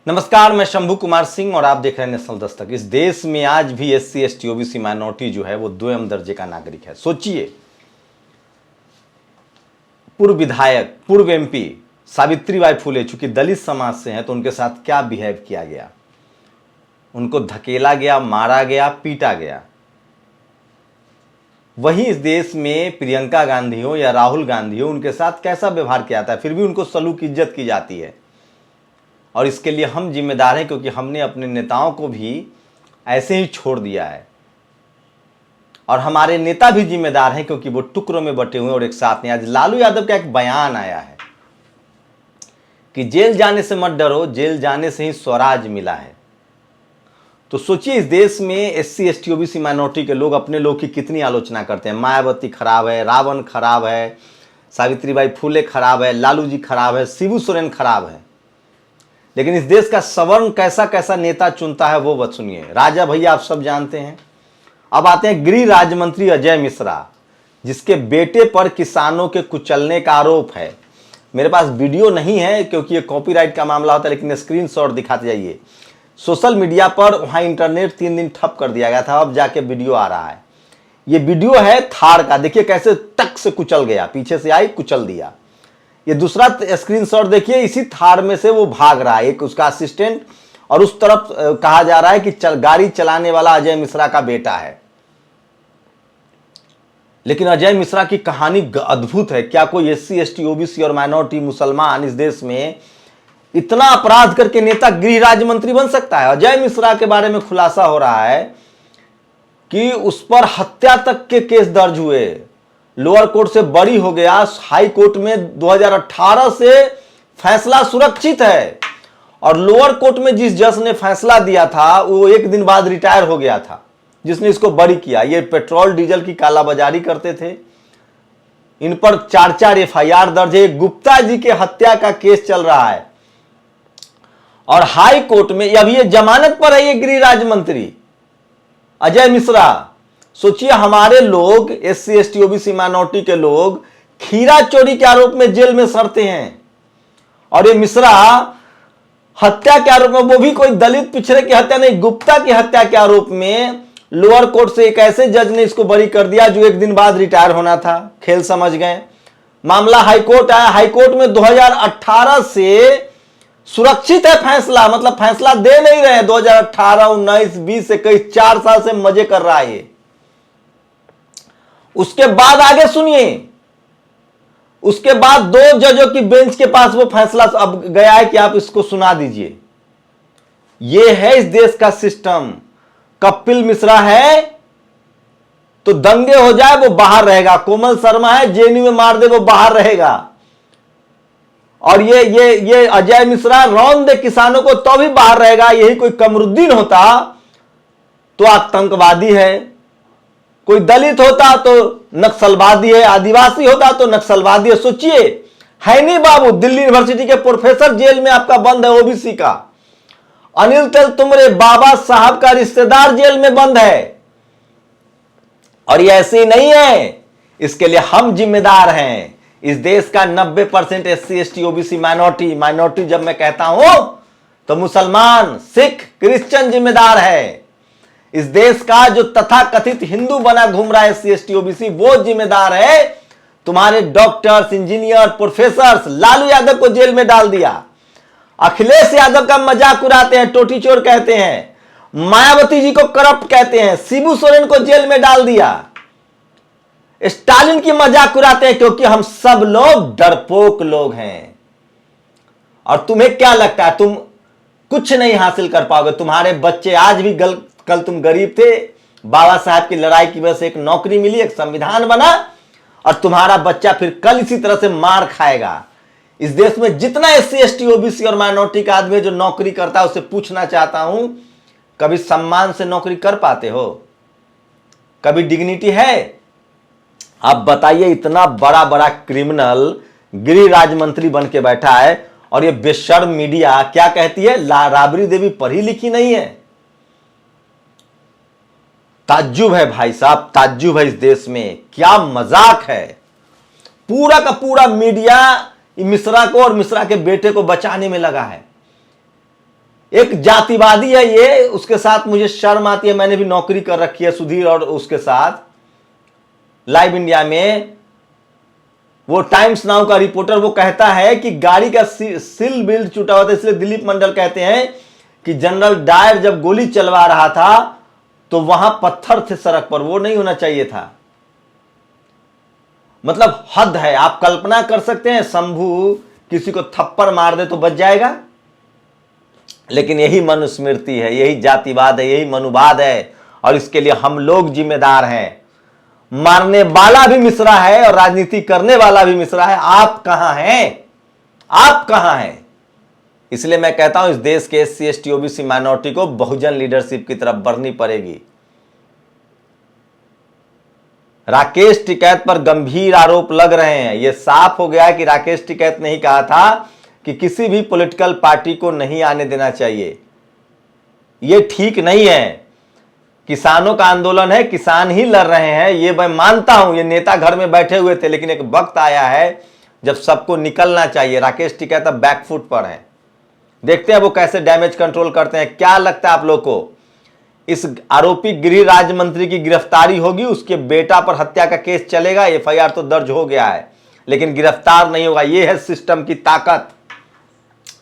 नमस्कार, मैं शंभू कुमार सिंह और आप देख रहे हैं नेशनल दस्तक। इस देश में आज भी एससी एसटी ओबीसी माइनॉरिटी जो है वो द्वितीय दर्जे का नागरिक है। सोचिए, पूर्व विधायक, पूर्व एमपी सावित्रीबाई फुले चूंकि दलित समाज से हैं तो उनके साथ क्या बिहेव किया गया, उनको धकेला गया, मारा गया, पीटा गया। वहीं इस देश में प्रियंका गांधी हो या राहुल गांधी हो, उनके साथ कैसा व्यवहार किया जाता है, फिर भी उनको सलूक इज्जत की जाती है। और इसके लिए हम जिम्मेदार हैं, क्योंकि हमने अपने नेताओं को भी ऐसे ही छोड़ दिया है। और हमारे नेता भी जिम्मेदार हैं, क्योंकि वो टुकड़ों में बटे हुए और एक साथ नहीं। आज लालू यादव का एक बयान आया है कि जेल जाने से मत डरो, जेल जाने से ही स्वराज मिला है। तो सोचिए, इस देश में एससी एसटी ओबीसी माइनॉरिटी के लोग अपने लोग की कितनी आलोचना करते हैं। मायावती खराब है, रावण खराब है, सावित्रीबाई फुले खराब है, लालू जी खराब है, शिबू सोरेन खराब है। लेकिन इस देश का सवर्ण कैसा कैसा नेता चुनता है वो बात सुनिए। राजा भैया आप सब जानते हैं। अब आते हैं गृह राज्य मंत्री अजय मिश्रा, जिसके बेटे पर किसानों के कुचलने का आरोप है। मेरे पास वीडियो नहीं है क्योंकि ये कॉपीराइट का मामला होता है, लेकिन स्क्रीनशॉट दिखाते जाइए। सोशल मीडिया पर वहां इंटरनेट 3 दिन ठप कर दिया गया था, अब जाके वीडियो आ रहा है। ये वीडियो है थार का, देखिए कैसे टक से कुचल गया, पीछे से आई कुचल दिया। ये दूसरा स्क्रीनशॉट देखिए, इसी थार में से वो भाग रहा है, एक उसका असिस्टेंट, और उस तरफ कहा जा रहा है कि गाड़ी चलाने वाला अजय मिश्रा का बेटा है। लेकिन अजय मिश्रा की कहानी अद्भुत है। क्या कोई एससी एसटी ओबीसी और माइनॉरिटी मुसलमान इस देश में इतना अपराध करके नेता गृह राज्य मंत्री बन सकता है? अजय मिश्रा के बारे में खुलासा हो रहा है कि उस पर हत्या तक के केस दर्ज हुए। लोअर कोर्ट से बरी हो गया, हाई कोर्ट में 2018 से फैसला सुरक्षित है। और लोअर कोर्ट में जिस जज ने फैसला दिया था वो 1 दिन बाद रिटायर हो गया था, जिसने इसको बरी किया। ये पेट्रोल डीजल की कालाबाजारी करते थे। इन पर 4 एफआईआर दर्ज है। गुप्ता जी के हत्या का केस चल रहा है और हाई कोर्ट में अब ये जमानत पर है। ये गृह राज्य मंत्री अजय मिश्रा, सोचिए, हमारे लोग एससी एसटी ओबीसी माइनॉरिटी के लोग खीरा चोरी के आरोप में जेल में सड़ते हैं, और ये मिश्रा हत्या के आरोप में, वो भी कोई दलित पिछड़े की हत्या नहीं, गुप्ता की हत्या के आरोप में लोअर कोर्ट से एक ऐसे जज ने इसको बरी कर दिया जो 1 दिन बाद रिटायर होना था। खेल समझ गए। मामला हाईकोर्ट आया। हाईकोर्ट में 2018 से सुरक्षित है फैसला, मतलब फैसला दे नहीं रहे। 2018, 19, 20, 21, 4 साल से मजे कर रहा है ये। उसके बाद आगे सुनिए, उसके बाद 2 जजों की बेंच के पास वो फैसला अब गया है कि आप इसको सुना दीजिए। ये है इस देश का सिस्टम। कपिल मिश्रा है तो दंगे हो जाए वो बाहर रहेगा, कोमल शर्मा है जेएनयू में मार दे वो बाहर रहेगा, और ये अजय मिश्रा रौन दे किसानों को तो भी बाहर रहेगा। यही कोई कमरुद्दीन होता तो आतंकवादी है, कोई दलित होता तो नक्सलवादी है, आदिवासी होता तो नक्सलवादी है। सोचिए, हैनी बाबू दिल्ली यूनिवर्सिटी के प्रोफेसर जेल में आपका बंद है, ओबीसी का। अनिल तेलतुम्बरे बाबा साहब का रिश्तेदार जेल में बंद है। और ये ऐसे ही नहीं है, इसके लिए हम जिम्मेदार हैं। इस देश का 90% एससी एसटी ओबीसी माइनॉरिटी जब मैं कहता हूं तो मुसलमान, सिख, क्रिश्चियन जिम्मेदार है। इस देश का जो तथाकथित हिंदू बना घूम रहा है एससी एसटी ओबीसी, वो जिम्मेदार है। तुम्हारे doctors, engineer, professors, Lalu Yadav को जेल में डाल दिया। अखिलेश यादव का मजाक उड़ाते हैं, टोटी चोर कहते हैं। मायावती जी को करप्ट कहते हैं। शिबू सोरेन को जेल में डाल दिया। स्टालिन की मजाक उड़ाते हैं, क्योंकि हम सब लोग डरपोक लोग हैं। और तुम्हें क्या लगता है तुम कुछ नहीं हासिल कर पाओगे? तुम्हारे बच्चे आज भी कल तुम गरीब थे, बाबा साहब की लड़ाई की वजह से एक नौकरी मिली, एक संविधान बना, और तुम्हारा बच्चा फिर कल इसी तरह से मार खाएगा। इस देश में जितना एससी एसटी ओबीसी और माइनॉरिटी का आदमी जो नौकरी करता है, उससे पूछना चाहता हूं, कभी सम्मान से नौकरी कर पाते हो? कभी डिग्निटी है? आप बताइए, इतना बड़ा बड़ा क्रिमिनल गृह राज्य मंत्री बन के बैठा है, और ये बेशर्म मीडिया क्या कहती है? राबड़ी देवी पढ़ी लिखी नहीं है। ताज्जुब है भाई साहब, ताज्जुब है। इस देश में क्या मजाक है। पूरा का पूरा मीडिया मिश्रा को और मिश्रा के बेटे को बचाने में लगा है। एक जातिवादी है ये, उसके साथ मुझे शर्म आती है। मैंने भी नौकरी कर रखी है सुधीर और उसके साथ लाइव इंडिया में। वो टाइम्स नाउ का रिपोर्टर, वो कहता है कि गाड़ी का सिल बिल्ड टूटा हुआ था, इसलिए दिलीप मंडल कहते हैं कि जनरल डायर जब गोली चलवा रहा था तो वहां पत्थर थे सड़क पर, वो नहीं होना चाहिए था। मतलब हद है। आप कल्पना कर सकते हैं शंभू किसी को थप्पड़ मार दे तो बच जाएगा? लेकिन यही मनुस्मृति है, यही जातिवाद है, यही मनुवाद है, और इसके लिए हम लोग जिम्मेदार हैं। मारने वाला भी मिश्रा है और राजनीति करने वाला भी मिश्रा है। आप कहां हैं? आप कहां हैं? इसलिए मैं कहता हूं इस देश के SC ST OBC माइनॉरिटी को बहुजन लीडरशिप की तरफ बढ़नी पड़ेगी। राकेश टिकैत पर गंभीर आरोप लग रहे हैं। यह साफ हो गया है कि राकेश टिकैत ने ही कहा था कि किसी भी पॉलिटिकल पार्टी को नहीं आने देना चाहिए। यह ठीक नहीं है। किसानों का आंदोलन है, किसान ही लड़ रहे हैं, ये मैं मानता हूं। ये नेता घर में बैठे हुए थे, लेकिन एक वक्त आया है जब सबको निकलना चाहिए। राकेश टिकैत अब बैकफुट पर है। देखते हैं वो कैसे डैमेज कंट्रोल करते हैं। क्या लगता है आप लोग को? इस आरोपी गृह राज्य मंत्री की गिरफ्तारी होगी, उसके बेटा पर हत्या का केस चलेगा, FIR तो दर्ज हो गया है, लेकिन गिरफ्तार नहीं होगा। यह है सिस्टम की ताकत,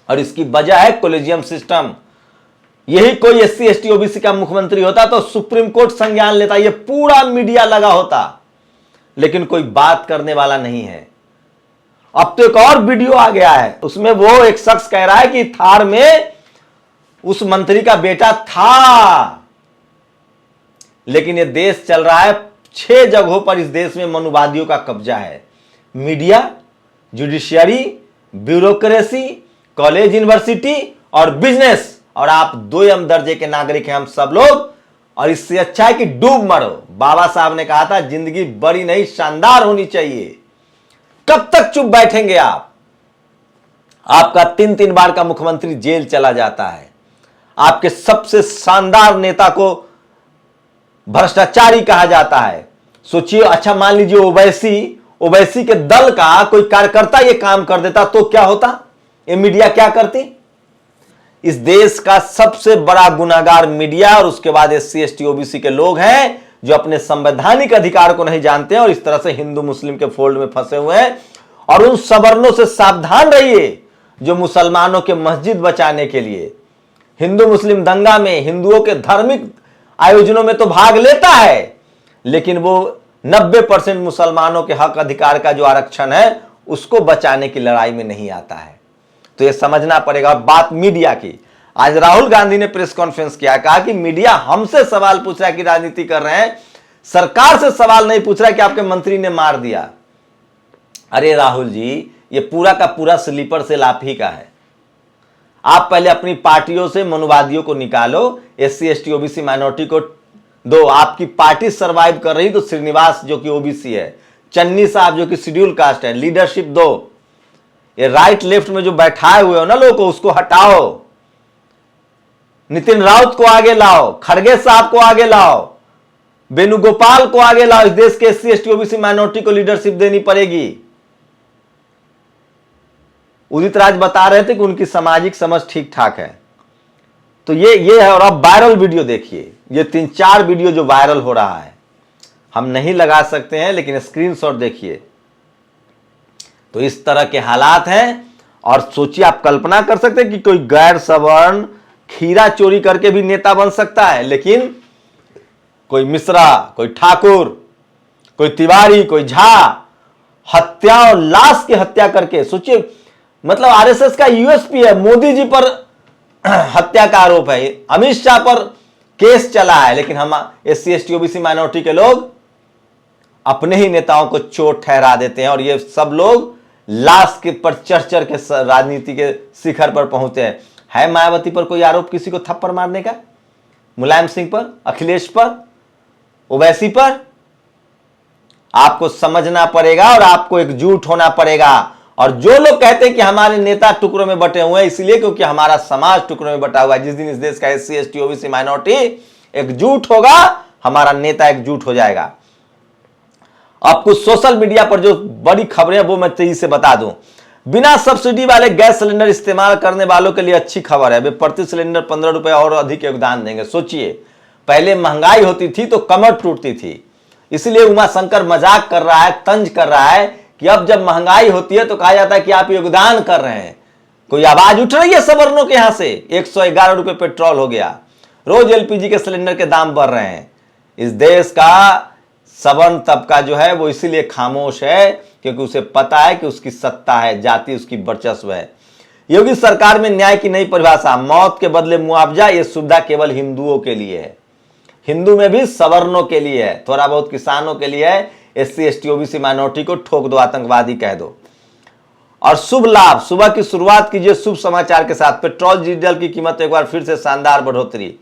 और इसकी वजह है कोलेजियम सिस्टम। यही कोई SC ST OBC का मुख्यमंत्री होता तो सुप्रीम कोर्ट संज्ञान लेता, यह पूरा मीडिया लगा होता, लेकिन कोई बात करने वाला नहीं है। अब तो एक और वीडियो आ गया है, उसमें वो एक शख्स कह रहा है कि थार में उस मंत्री का बेटा था, लेकिन यह देश चल रहा है 6 जगहों पर। इस देश में मनुवादियों का कब्जा है। Media, judiciary, bureaucracy, college university और बिजनेस। और आप 2M दर्जे के नागरिक हैं हम सब लोग, और इससे अच्छा है कि डूब मरो। बाबा साहब ने कहा था जिंदगी बड़ी नहीं शानदार होनी चाहिए। कब तक चुप बैठेंगे आप? आपका 3-3 बार का मुख्यमंत्री जेल चला जाता है। आपके सबसे शानदार नेता को भ्रष्टाचारी कहा जाता है। सोचिए, अच्छा मान लीजिए ओवैसी के दल का कोई कार्यकर्ता ये काम कर देता तो क्या होता? ये मीडिया क्या करती? इस देश का सबसे बड़ा गुनाहगार मीडिया और उसके बाद SC ST OBC के लोग हैं जो अपने संवैधानिक अधिकार को नहीं जानते हैं और इस तरह से हिंदू मुस्लिम के फोल्ड में फंसे हुए हैं। और उन सवर्णों से सावधान रहिए जो मुसलमानों के मस्जिद बचाने के लिए हिंदू मुस्लिम दंगा में, हिंदुओं के धार्मिक आयोजनों में तो भाग लेता है, लेकिन वो 90% मुसलमानों के हक अधिकार का जो आरक्षण है उसको बचाने की लड़ाई में नहीं आता है। तो ये समझना पड़ेगा। बात मीडिया की, आज राहुल गांधी ने प्रेस कॉन्फ्रेंस किया, कहा कि मीडिया हमसे सवाल पूछ रहा है कि राजनीति कर रहे हैं, सरकार से सवाल नहीं पूछ रहा है कि आपके मंत्री ने मार दिया। अरे राहुल जी, ये पूरा का पूरा स्लीपर सेल आप ही का है। आप पहले अपनी पार्टियों से मनुवादियों को निकालो, SC ST OBC माइनॉरिटी को दो। आपकी पार्टी सरवाइव कर रही तो श्रीनिवास जो कि OBC है, चन्नी साहब जो कि शेड्यूल कास्ट है, लीडरशिप दो। ये राइट लेफ्ट में जो बैठाए हुए हो ना लोगों को, उसको हटाओ। नितिन राउत को आगे लाओ, खड़गे साहब को आगे लाओ, वेणुगोपाल को आगे लाओ। इस देश के SC ST OBC माइनॉरिटी को लीडरशिप देनी पड़ेगी। उदित राज बता रहे थे कि उनकी सामाजिक समझ ठीक ठाक है, तो ये है। और अब वायरल वीडियो देखिए, ये 3-4 वीडियो जो वायरल हो रहा है, हम नहीं लगा सकते हैं, लेकिन स्क्रीनशॉट देखिए। तो इस तरह के हालात हैं। और सोचिए, आप कल्पना कर सकते हैं कि कोई गैर सवर्ण खीरा चोरी करके भी नेता बन सकता है, लेकिन कोई मिश्रा, कोई ठाकुर, कोई तिवारी, कोई झा हत्या और लाश की हत्या करके, सोचिए, मतलब RSS का USP है। मोदी जी पर हत्या का आरोप है, अमित शाह पर केस चला है, लेकिन हम SC ST OBC माइनॉरिटी के लोग अपने ही नेताओं को चोट ठहरा देते हैं। और ये सब लोग लाश के पर चढ़ के राजनीति के शिखर पर पहुंचे हैं। है मायावती पर कोई आरोप किसी को थप्पड़ मारने का? मुलायम सिंह पर, अखिलेश पर, ओवैसी पर? आपको समझना पड़ेगा और आपको एकजुट होना पड़ेगा। और जो लोग कहते हैं कि हमारे नेता टुकड़ों में बटे हुए हैं, इसलिए क्योंकि हमारा समाज टुकड़ों में बटा हुआ है। जिस दिन इस देश का SC ST OBC माइनॉरिटी एकजुट होगा, हमारा नेता एकजुट हो जाएगा। अब कुछ सोशल मीडिया पर जो बड़ी खबरें वो मैं तेजी से बता दूं। बिना सब्सिडी वाले गैस सिलेंडर इस्तेमाल करने वालों के लिए अच्छी खबर है, वे प्रति सिलेंडर 15 रुपए और अधिक योगदान देंगे। सोचिए, पहले महंगाई होती थी तो कमर टूटती थी, इसलिए उमा शंकर मजाक कर रहा है, तंज कर रहा है कि अब जब महंगाई होती है तो कहा जाता है कि आप योगदान कर रहे हैं। कोई आवाज उठ रही है सवर्णों के यहां से? 111 रुपए पेट्रोल हो गया, रोज एलपीजी के सिलेंडर के दाम बढ़ रहे हैं। इस देश का सवर्ण तबका जो है वो इसीलिए खामोश है क्योंकि उसे पता है कि उसकी सत्ता है, जाति उसकी वर्चस्व है। योगी सरकार में न्याय की नई परिभाषा, मौत के बदले मुआवजा, यह सुविधा केवल हिंदुओं के लिए है। हिंदू में भी सवर्णों के लिए है, थोड़ा बहुत किसानों के लिए है, एससी एसटी ओबीसी माइनॉरिटी को ठोक दो, आतंकवादी कह दो। और शुभ लाभ, सुबह की शुरुआत कीजिए शुभ समाचार के साथ। पेट्रोल डीजल की कीमत एक बार फिर से शानदार बढ़ोतरी,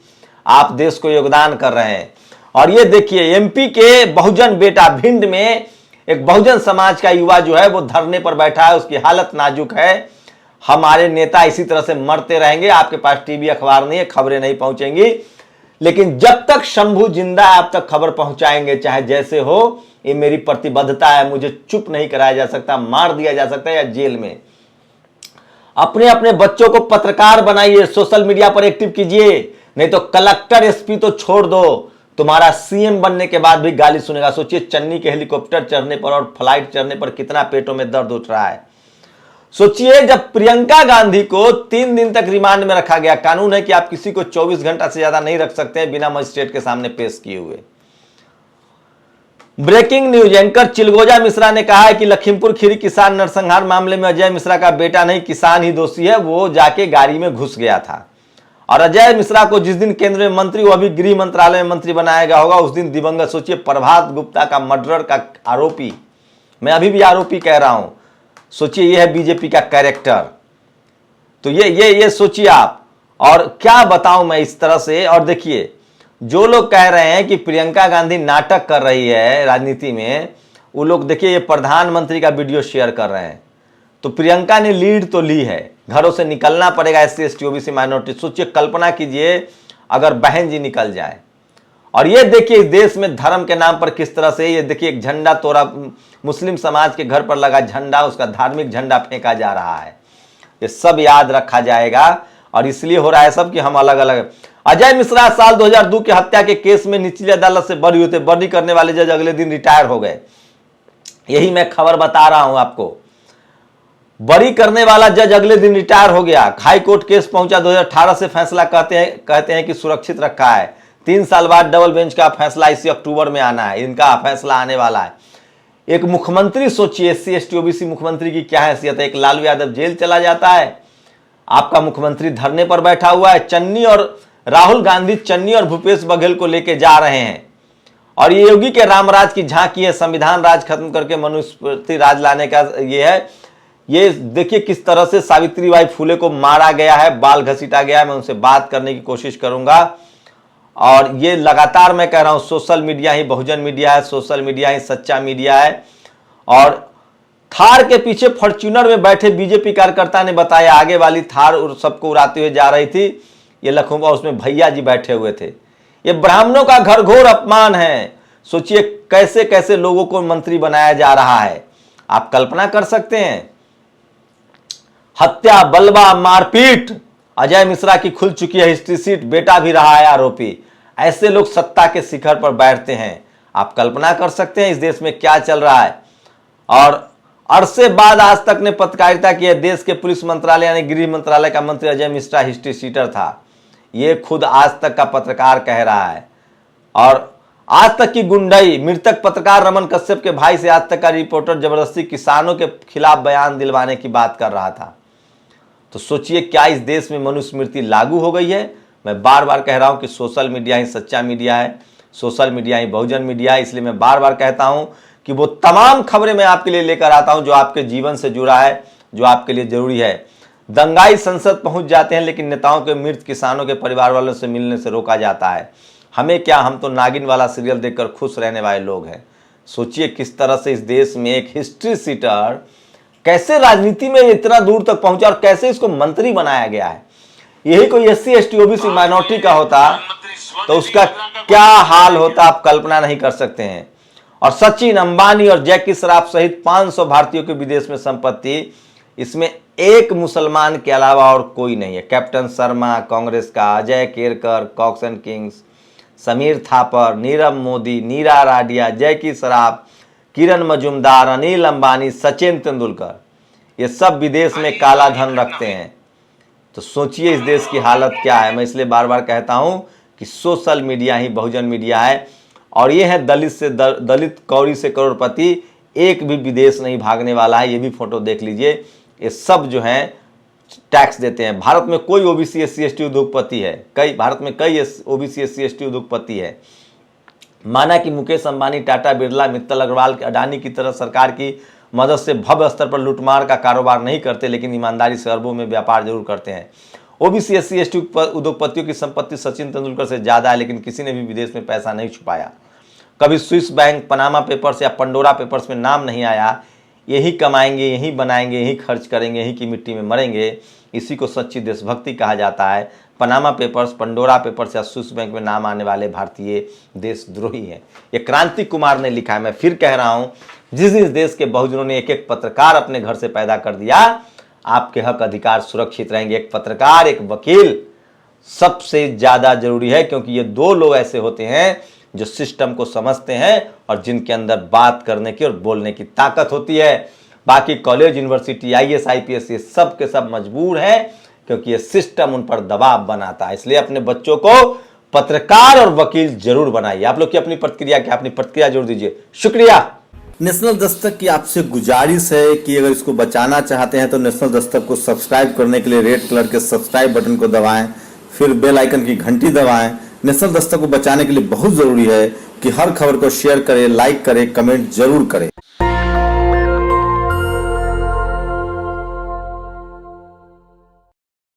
आप देश को योगदान कर रहे हैं। और ये देखिए, एमपी के बहुजन बेटा भिंड में एक बहुजन समाज का युवा जो है वो धरने पर बैठा है, उसकी हालत नाजुक है। हमारे नेता इसी तरह से मरते रहेंगे, आपके पास टीवी अखबार नहीं है, खबरें नहीं पहुंचेंगी, लेकिन जब तक शंभू जिंदा है आप तक खबर पहुंचाएंगे, चाहे जैसे हो। ये मेरी प्रतिबद्धता है, मुझे चुप नहीं कराया जा सकता, मार दिया जा सकता है या जेल में। अपने अपने बच्चों को पत्रकार बनाइए, सोशल मीडिया पर एक्टिव कीजिए, नहीं तो कलेक्टर एसपी तो छोड़ दो, तुम्हारा सीएम बनने के बाद भी गाली सुनेगा। सोचिए, चन्नी के हेलीकॉप्टर चढ़ने पर और फ्लाइट चढ़ने पर कितना पेटों में दर्द उठ रहा है। सोचिए, जब प्रियंका गांधी को 3 दिन तक रिमांड में रखा गया, कानून है कि आप किसी को 24 घंटा से ज्यादा नहीं रख सकते हैं बिना मजिस्ट्रेट के सामने पेश किए हुए। ब्रेकिंग न्यूज, एंकर चिलगोजा मिश्रा ने कहा है कि लखीमपुर खीरी किसान नरसंहार मामले में अजय मिश्रा का बेटा नहीं किसान ही दोषी है, वो जाके गाड़ी में घुस गया था। और अजय मिश्रा को जिस दिन केंद्र में मंत्री, वो अभी गृह मंत्रालय में मंत्री बनाया गया होगा, उस दिन दिवंगत, सोचिए, प्रभात गुप्ता का मर्डर का आरोपी, मैं अभी भी आरोपी कह रहा हूं, सोचिए ये है बीजेपी का कैरेक्टर। तो ये सोचिए आप, और क्या बताऊं मैं इस तरह से। और देखिए, जो लोग कह रहे हैं कि प्रियंका गांधी नाटक कर रही है राजनीति में, वो लोग देखिए ये प्रधानमंत्री का वीडियो शेयर कर रहे हैं। तो प्रियंका ने लीड तो ली है, घरों से निकलना पड़ेगा एससी एसटी ओबीसी माइनॉरिटी। सोचिए, कल्पना कीजिए अगर बहन जी निकल जाए। और ये देखिए इस देश में धर्म के नाम पर किस तरह से, ये देखिए एक झंडा तोड़ा, मुस्लिम समाज के घर पर लगा झंडा, उसका धार्मिक झंडा फेंका जा रहा है। ये सब याद रखा जाएगा और इसलिए हो रहा है सब कि हम अलग अलग। अजय मिश्रा साल 2002 के हत्या के केस में निचली अदालत से बरी हुए थे, बरी करने वाले जज अगले दिन रिटायर हो गए। यही मैं खबर बता रहा हूं आपको, बरी करने वाला जज अगले दिन रिटायर हो गया। हाई कोर्ट केस पहुंचा 2018 से, फैसला कहते हैं कि सुरक्षित रखा है। 3 साल बाद डबल बेंच का फैसला इसी अक्टूबर में आना है, इनका फैसला आने वाला है। एक मुख्यमंत्री, सोचिए एससी एसटी ओबीसी मुख्यमंत्री की क्या हैसियत है। एक लालू यादव जेल चला जाता है, आपका मुख्यमंत्री धरने पर बैठा हुआ है। चन्नी और राहुल गांधी चन्नी और भूपेश बघेल को लेके जा रहे हैं और ये योगी के रामराज की झांकी है, संविधान राज खत्म करके मनुस्मृति राज लाने का ये है। ये देखिए किस तरह से सावित्रीबाई फुले को मारा गया है, बाल घसीटा गया है। मैं उनसे बात करने की कोशिश करूंगा। और ये लगातार मैं कह रहा हूं, सोशल मीडिया ही बहुजन मीडिया है, सोशल मीडिया ही सच्चा मीडिया है। और थार के पीछे फॉर्च्यूनर में बैठे बीजेपी कार्यकर्ता ने बताया, आगे वाली थार सबको उड़ाते हुए जा रही थी, ये लखनऊ, उसमें भैया जी बैठे हुए थे। ये ब्राह्मणों का घरघोर अपमान है। सोचिए कैसे कैसे लोगों को मंत्री बनाया जा रहा है, आप कल्पना कर सकते हैं। हत्या, बलवा, मारपीट, अजय मिश्रा की खुल चुकी है हिस्ट्री सीट, बेटा भी रहा है आरोपी। ऐसे लोग सत्ता के शिखर पर बैठते हैं, आप कल्पना कर सकते हैं इस देश में क्या चल रहा है। और अरसे बाद आज तक ने पत्रकारिता की है। देश के पुलिस मंत्रालय यानी गृह मंत्रालय का मंत्री अजय मिश्रा हिस्ट्री सीटर था, ये खुद आज तक का पत्रकार कह रहा है। और आज तक की गुंडाई, मृतक पत्रकार रमन कश्यप के भाई से आज तक का रिपोर्टर जबरदस्ती किसानों के खिलाफ बयान दिलवाने की बात कर रहा था। तो सोचिए क्या इस देश में मनुस्मृति लागू हो गई है। मैं बार बार कह रहा हूं कि सोशल मीडिया ही सच्चा मीडिया है, सोशल मीडिया ही बहुजन मीडिया है। इसलिए मैं बार बार कहता हूं कि वो तमाम खबरें मैं आपके लिए लेकर आता हूं जो आपके जीवन से जुड़ा है, जो आपके लिए जरूरी है। दंगाई संसद पहुंच जाते हैं लेकिन नेताओं के मृत किसानों के परिवार वालों से मिलने से रोका जाता है। हमें क्या, हम तो नागिन वाला सीरियल देखकर खुश रहने वाले लोग हैं। सोचिए किस तरह से इस देश में एक हिस्ट्री सीटर कैसे राजनीति में इतना दूर तक पहुंचा और कैसे इसको मंत्री बनाया गया है। यही कोई एससी एसटी ओबीसी माइनॉरिटी का होता तो उसका क्या हाल होता, आप कल्पना नहीं कर सकते हैं। और सचिन, अंबानी और जैकी श्रॉफ सहित 500 भारतीयों के विदेश में संपत्ति, इसमें एक मुसलमान के अलावा और कोई नहीं है। कैप्टन शर्मा कांग्रेस का, Ajay Kerkar Cox and Kings, Sameer Thapar, Nirav Modi, Neera Radia, Jackie Saraf, Kiran Majumdar, Anil Ambani, Sachin Tendulkar, ये सब विदेश में काला धन रखते हैं। तो सोचिए इस देश की हालत क्या है। मैं इसलिए बार बार कहता हूं कि सोशल मीडिया ही बहुजन मीडिया है, और ये है दलित कौड़ी से करोड़पति, एक भी विदेश नहीं भागने वाला है। ये भी फोटो देख लीजिए, ये सब जो हैं टैक्स देते हैं। भारत में कोई ओबीसी एससी एसटी उद्योगपति है, भारत में कई ओबीसी एससी एसटी उद्योगपति है। माना कि मुकेश अंबानी, टाटा बिरला, मित्तल अग्रवाल, अडानी की तरह सरकार की मदद से भव्य स्तर पर लूटमार का कारोबार नहीं करते, लेकिन ईमानदारी से अरबों में व्यापार जरूर करते हैं। ओबीसी एससी एसटी उद्योगपतियों की संपत्ति सचिन तेंदुलकर से ज्यादा है, लेकिन किसी ने भी विदेश में पैसा नहीं छुपाया। कभी स्विस बैंक, पनामा पेपर्स या पंडोरा पेपर्स में नाम नहीं आया। यही कमाएंगे, यही बनाएंगे, यही खर्च करेंगे, यही की मिट्टी में मरेंगे। इसी को सच्ची देशभक्ति कहा जाता है। पनामा पेपर्स, पंडोरा पेपर्स या स्विस बैंक में नाम आने वाले भारतीय देशद्रोही हैं। ये क्रांति कुमार ने लिखा है। मैं फिर कह रहा हूं, जिस देश के बहुजनों ने एक एक पत्रकार अपने घर से पैदा कर दिया, आपके हक अधिकार सुरक्षित रहेंगे। एक पत्रकार, एक वकील सबसे ज्यादा जरूरी है, क्योंकि ये दो लोग ऐसे होते हैं जो सिस्टम को समझते हैं और जिनके अंदर बात करने की और बोलने की ताकत होती है। बाकी कॉलेज, यूनिवर्सिटी, आईएएस, आईपीएस ये सब के सब मजबूर हैं, क्योंकि ये सिस्टम उन पर दबाव बनाता है। इसलिए अपने बच्चों को पत्रकार और वकील जरूर बनाइए। आप लोग की अपनी प्रतिक्रिया क्या, अपनी प्रतिक्रिया जरूर दीजिए। शुक्रिया। नेशनल दस्तक की आपसे गुजारिश है कि अगर इसको बचाना चाहते हैं तो नेशनल दस्तक को सब्सक्राइब करने के लिए रेड कलर के सब्सक्राइब बटन को दबाएं, फिर बेल आइकन की घंटी दबाएं। नेशनल दस्तक को बचाने के लिए बहुत जरूरी है कि हर खबर को शेयर करें, लाइक करें, कमेंट जरूर करें।